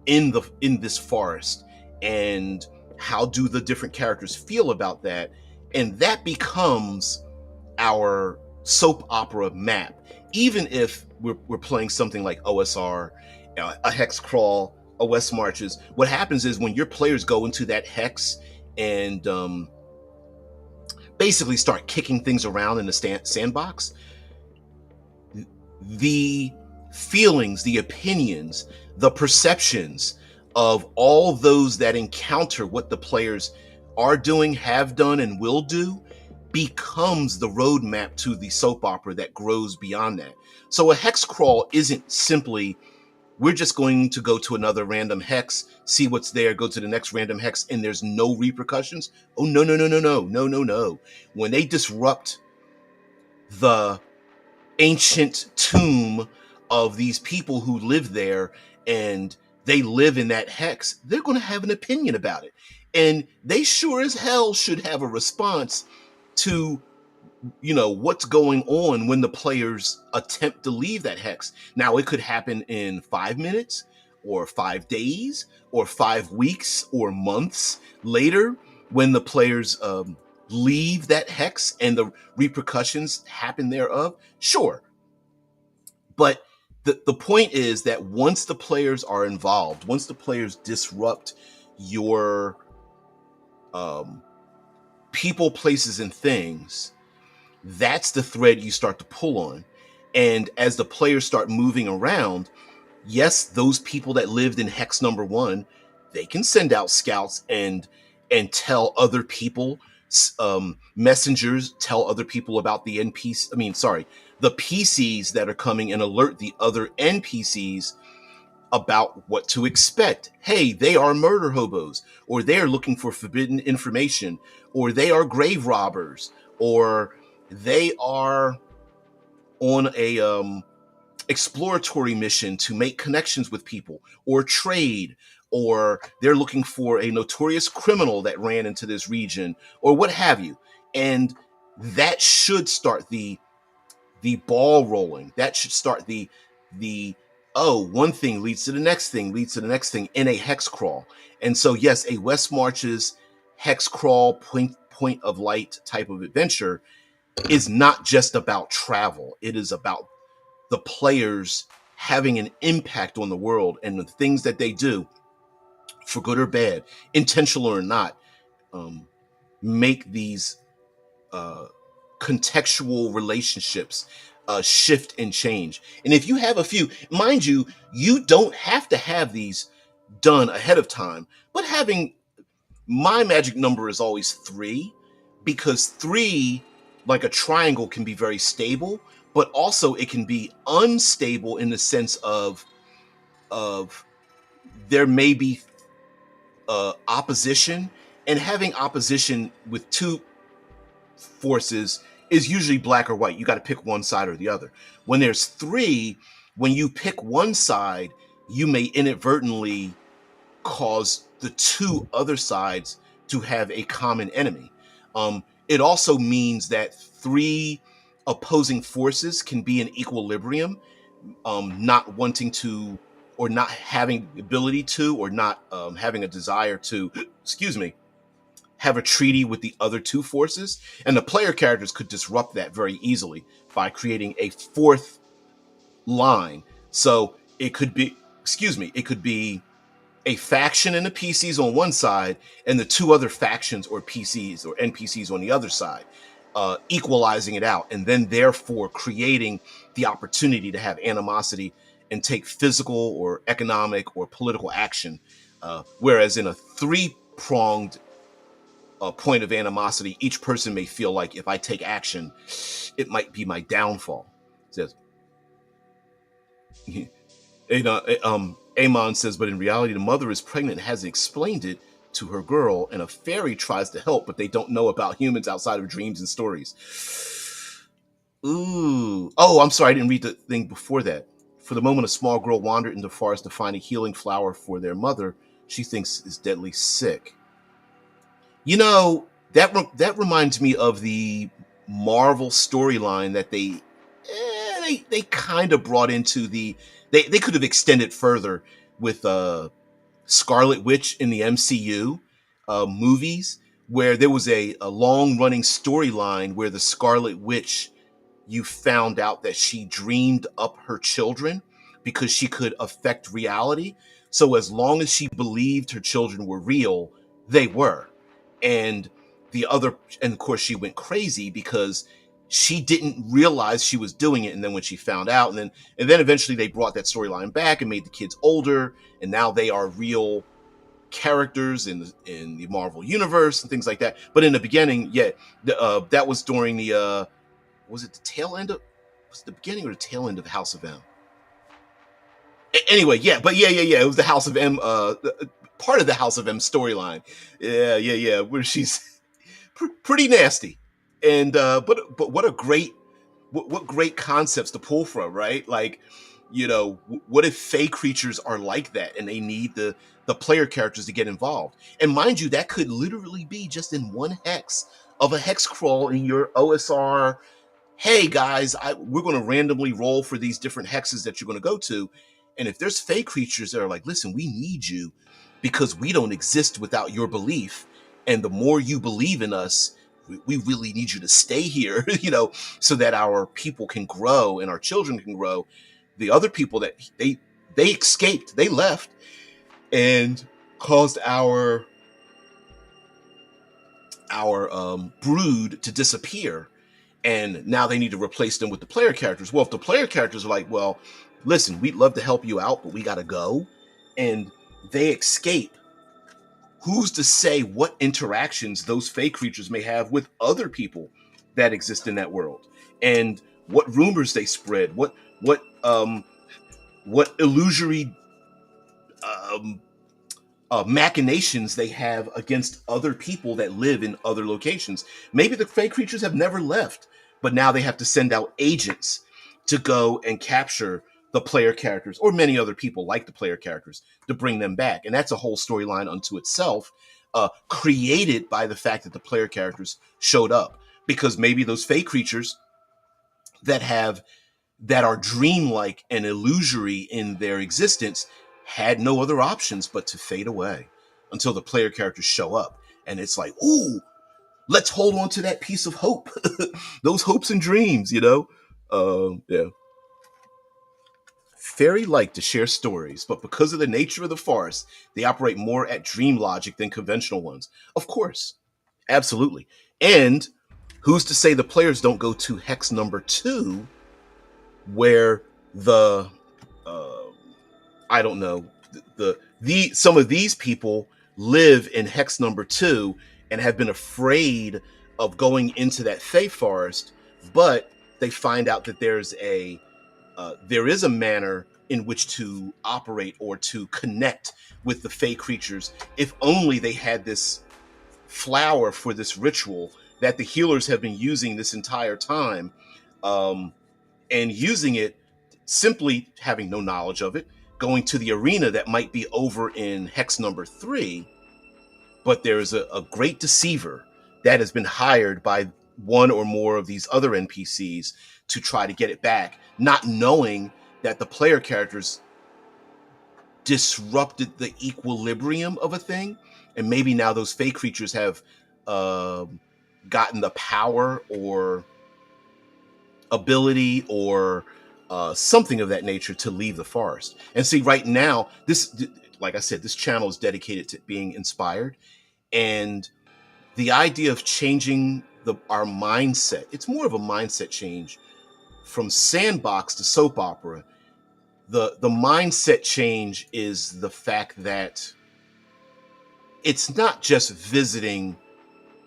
in this forest, and how do the different characters feel about that? And that becomes our soap opera map. Even if we're playing something like OSR, a hex crawl, a West Marches, what happens is when your players go into that hex and basically start kicking things around in the sandbox, the feelings, the opinions, the perceptions of all those that encounter what the players are doing, have done, and will do becomes the roadmap to the soap opera that grows beyond that. So a hex crawl isn't simply, we're just going to go to another random hex, see what's there, go to the next random hex, and there's no repercussions. Oh, no, no, no, no, no, no, no, no. When they disrupt the ancient tomb of these people who live there, and they live in that hex, they're going to have an opinion about it. And they sure as hell should have a response to what's going on when the players attempt to leave that hex. Now, it could happen in 5 minutes or 5 days or 5 weeks or months later, when the players leave that hex and the repercussions happen thereof. Sure. But the point is that once the players are involved, once the players disrupt your people, places, and things, that's the thread you start to pull on. And as the players start moving around, yes, those people that lived in hex number 1, they can send out scouts and tell other people, messengers tell other people about the the PCs that are coming, and alert the other NPCs about what to expect. Hey, they are murder hobos, or they are looking for forbidden information, or they are grave robbers, or they are on a exploratory mission to make connections with people or trade, or they're looking for a notorious criminal that ran into this region, or what have you. And that should start the ball rolling. That should start the one thing leads to the next thing, leads to the next thing in a hex crawl. And so, yes, a West Marches hex crawl point of light type of adventure is not just about travel. It is about the players having an impact on the world, and the things that they do, for good or bad, intentional or not, make these contextual relationships shift and change. And if you have a few, mind you, you don't have to have these done ahead of time, but having, my magic number is always 3, because 3, like a triangle, can be very stable, but also it can be unstable in the sense of there may be opposition, and having opposition with 2 forces is usually black or white. You got to pick one side or the other. When there's 3, when you pick one side, you may inadvertently cause the 2 other sides to have a common enemy. It also means that 3 opposing forces can be in equilibrium, not wanting to, or not having the ability to, or not having a desire to, have a treaty with the other 2 forces. And the player characters could disrupt that very easily by creating a 4th line. So it could be, it could be a faction in the PCs on one side, and the 2 other factions or PCs or NPCs on the other side, equalizing it out, and then therefore creating the opportunity to have animosity and take physical or economic or political action. Whereas in a three-pronged point of animosity, each person may feel like if I take action, it might be my downfall. It says, Amon says, but in reality, the mother is pregnant and hasn't explained it to her girl, and a fairy tries to help, but they don't know about humans outside of dreams and stories. Ooh. Oh, I'm sorry, I didn't read the thing before that. For the moment, a small girl wandered into the forest to find a healing flower for their mother she thinks is deadly sick. You know, that reminds me of the Marvel storyline that they kind of brought into they could have extended further with Scarlet Witch in the MCU movies, where there was a long running storyline where the Scarlet Witch, you found out that she dreamed up her children because she could affect reality. So as long as she believed her children were real, they were. And and of course she went crazy because she didn't realize she was doing it. And then when she found out, and then eventually they brought that storyline back and made the kids older, and now they are real characters in the Marvel universe and things like that. But in the beginning, that was during the was it the tail end of was it the beginning or the tail end of the House of M? Anyway, yeah. It was the House of M, part of the House of M storyline. Yeah, where she's pretty nasty, and but what a great what great concepts to pull from, right? Like, what if fey creatures are like that and they need the player characters to get involved? And mind you, that could literally be just in one hex of a hex crawl in your OSR. Hey guys, we're going to randomly roll for these different hexes that you're going to go to. And if there's fey creatures that are like, listen, we need you because we don't exist without your belief. And the more you believe in us, we really need you to stay here, so that our people can grow and our children can grow. The other people that they escaped, they left and caused our brood to disappear. And now they need to replace them with the player characters. Well, if the player characters are like, well, listen, we'd love to help you out, but we got to go, and they escape, who's to say what interactions those fey creatures may have with other people that exist in that world, and what rumors they spread, what illusory um, machinations they have against other people that live in other locations. Maybe the fey creatures have never left, but now they have to send out agents to go and capture the player characters, or many other people like the player characters, to bring them back. And that's a whole storyline unto itself, created by the fact that the player characters showed up. Because maybe those fey creatures that are dreamlike and illusory in their existence had no other options but to fade away until the player characters show up. And it's like, ooh, let's hold on to that piece of hope. Those hopes and dreams, yeah. Fairy like to share stories, but because of the nature of the forest, they operate more at dream logic than conventional ones. Of course, absolutely. And who's to say the players don't go to hex number 2, where the I don't know, some of these people live in hex number 2 and have been afraid of going into that fey forest, but they find out that there is a manner in which to operate or to connect with the fey creatures, if only they had this flower for this ritual that the healers have been using this entire time, and using it, simply having no knowledge of it, going to the arena that might be over in hex number 3, but there's a great deceiver that has been hired by one or more of these other NPCs to try to get it back, not knowing that the player characters disrupted the equilibrium of a thing. And maybe now those fey creatures have gotten the power or ability or something of that nature to leave the forest. And see, right now, like I said, this channel is dedicated to being inspired. And the idea of changing our mindset, it's more of a mindset change from sandbox to soap opera. The mindset change is the fact that it's not just visiting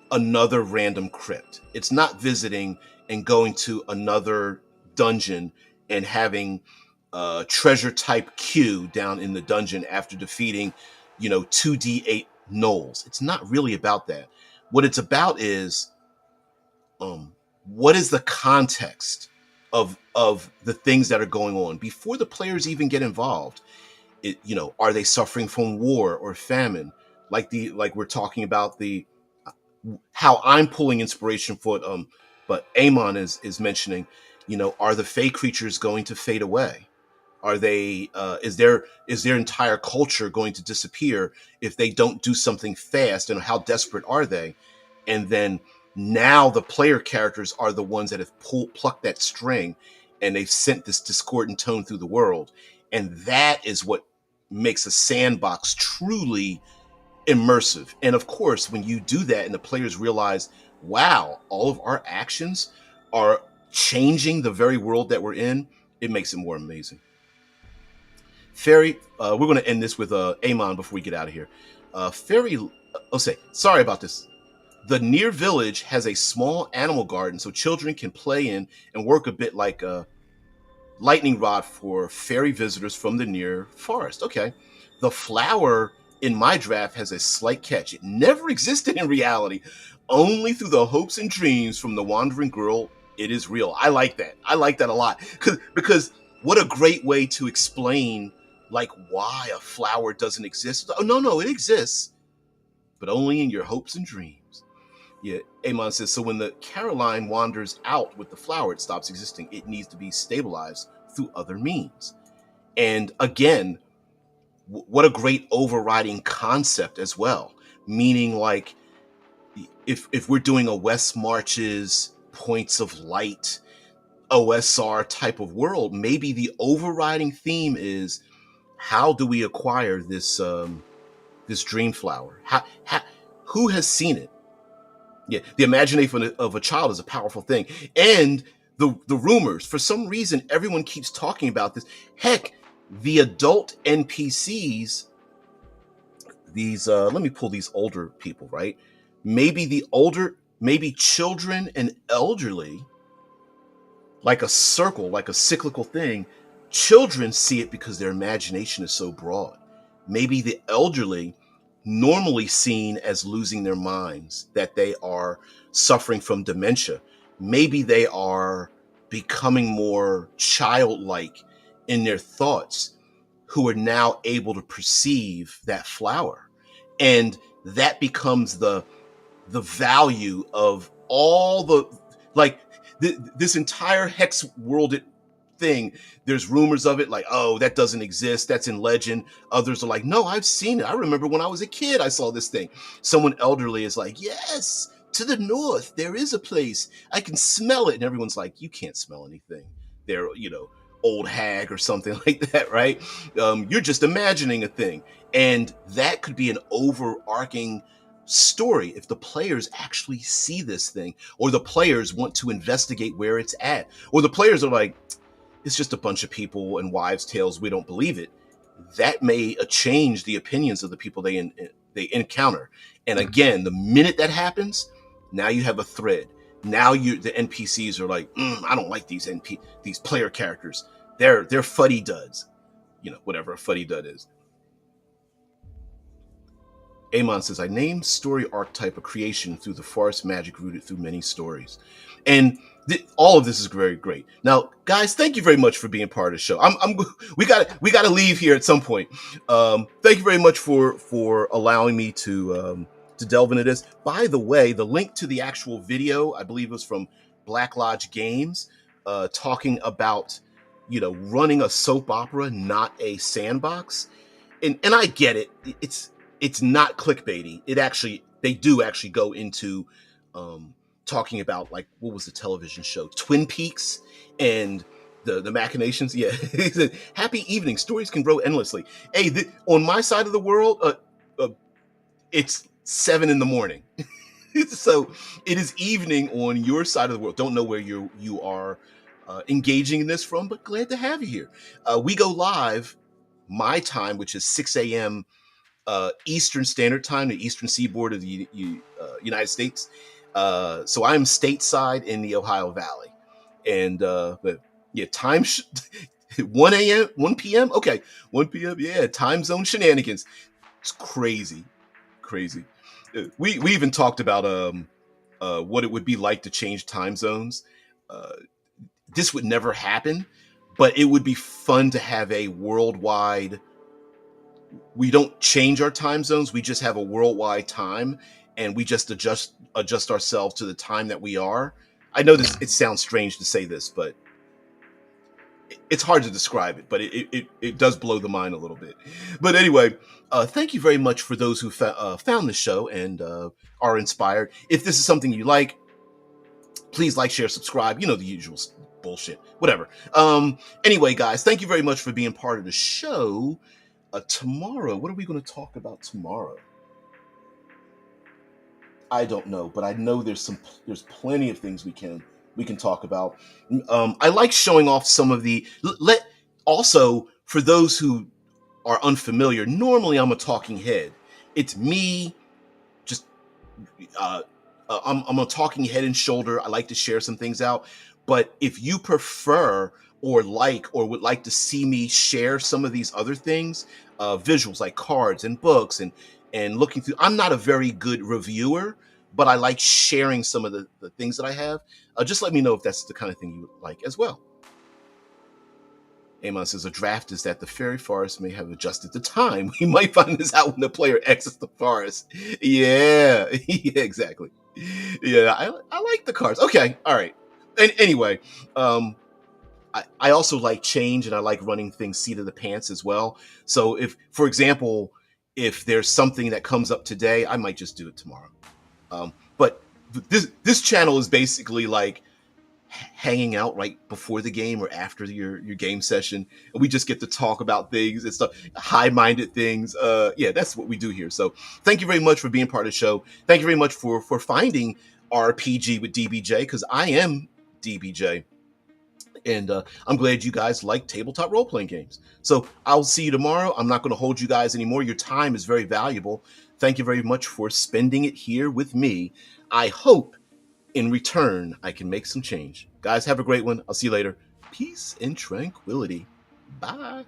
another random crypt. It's not visiting and going to another dungeon and having a treasure type queue down in the dungeon after defeating, 2d8 gnolls. It's not really about that. What it's about is what is the context of the things that are going on before the players even get involved. Are they suffering from war or famine? Like we're talking about the how I'm pulling inspiration for it. But Amon is mentioning, are the Fey creatures going to fade away? Are they? Is their entire culture going to disappear if they don't do something fast? And how desperate are they? And then now the player characters are the ones that have plucked that string, and they've sent this discordant tone through the world, and that is what makes a sandbox truly immersive. And of course, when you do that and the players realize, wow, all of our actions are changing the very world that we're in, it makes it more amazing. Fairy, we're going to end this with Amon before we get out of here. Fairy, sorry about this. The near village has a small animal garden so children can play in and work a bit like a lightning rod for fairy visitors from the near forest. Okay. The flower in my draft has a slight catch. It never existed in reality. Only through the hopes and dreams from the wandering girl, it is real. I like that. I like that a lot. Because what a great way to explain like why a flower doesn't exist. Oh, no, it exists, but only in your hopes and dreams. Yeah, Amon says, so when the Caroline wanders out with the flower, it stops existing. It needs to be stabilized through other means. And again, what a great overriding concept as well. Meaning, like, if we're doing a West Marches Points of Light OSR type of world, maybe the overriding theme is how do we acquire this dream flower? Who has seen it? Yeah, the imagination of a child is a powerful thing. And the rumors, for some reason, everyone keeps talking about this. Heck, the adult NPCs, these, let me pull these older people, right? Maybe children and elderly, like a circle, like a cyclical thing. Children see it because their imagination is so broad. Maybe the elderly, normally seen as losing their minds, that they are suffering from dementia. Maybe they are becoming more childlike in their thoughts, who are now able to perceive that flower. And that becomes the value of all the, like, this entire hex world thing. There's rumors of it, like, oh, that doesn't exist, that's in legend. Others are like, no, I've seen it. I remember when I was a kid, I saw this thing. Someone elderly is like, yes, to the north there is a place, I can smell it. And everyone's like, you can't smell anything. They're, old hag or something like that, right? You're just imagining a thing. And that could be an overarching story if the players actually see this thing, or the players want to investigate where it's at, or the players are like, it's just a bunch of people and wives' tales, we don't believe it. That may change the opinions of the people they encounter. And again, the minute that happens, now you have a thread. Now the NPCs are like, I don't like these player characters. They're fuddy duds, whatever a fuddy dud is. Amon says, I named story archetype a creation through the forest magic rooted through many stories. And all of this is very great. Now, guys, thank you very much for being part of the show. We got to leave here at some point. Thank you very much for allowing me to delve into this. By the way, the link to the actual video, I believe, was from Black Lodge Games, talking about running a soap opera, not a sandbox. And I get it. It's not clickbaity. They do actually go into talking about, like, what was the television show, Twin Peaks, and the machinations. Yeah, he said, happy evening. Stories can grow endlessly. Hey, on my side of the world, it's 7 a.m. So it is evening on your side of the world. Don't know where you are engaging in this from, but glad to have you here. We go live my time, which is 6 a.m. Eastern Standard Time, the Eastern Seaboard of the United States. So I'm stateside in the Ohio Valley, and but yeah, 1 a.m., 1 p.m. Okay, 1 p.m. Yeah, time zone shenanigans. It's crazy, crazy. We even talked about what it would be like to change time zones. Uh, this would never happen, but it would be fun to have a worldwide. We don't change our time zones. We just have a worldwide time, and we just adjust ourselves to the time that we are. I know this. It sounds strange to say this, but it's hard to describe it. But it does blow the mind a little bit. But anyway, thank you very much for those who found the show and are inspired. If this is something you like, please like, share, subscribe. You know the usual bullshit. Whatever. Anyway, guys, thank you very much for being part of the show. Tomorrow, what are we going to talk about tomorrow? I don't know, but I know there's plenty of things we can talk about. I like showing off some of the let also for those who are unfamiliar. Normally, I'm a talking head. It's me just uh, I'm a talking head and shoulder. I like to share some things out. But if you prefer or like or would like to see me share some of these other things, visuals like cards and books and looking through, I'm not a very good reviewer, but I like sharing some of the things that I have. Just let me know if that's the kind of thing you would like as well. Amon says a draft is that the fairy forest may have adjusted the time. We might find this out when the player exits the forest. Yeah, yeah, exactly. Yeah, I like the cards. Okay, all right. And anyway, um, I also like change and I like running things seat of the pants as well. So if, for example, if there's something that comes up today, I might just do it tomorrow. But this channel is basically like hanging out right before the game or after your game session, and we just get to talk about things and stuff, high-minded things. Yeah, that's what we do here. So thank you very much for being part of the show. Thank you very much for finding RPG with DBJ, because I am DBJ, and I'm glad you guys like tabletop role-playing games. So I'll see you tomorrow. I'm not going to hold you guys anymore. Your time is very valuable. Thank you very much for spending it here with me. I hope in return, I can make some change. Guys, have a great one. I'll see you later. Peace and tranquility. Bye.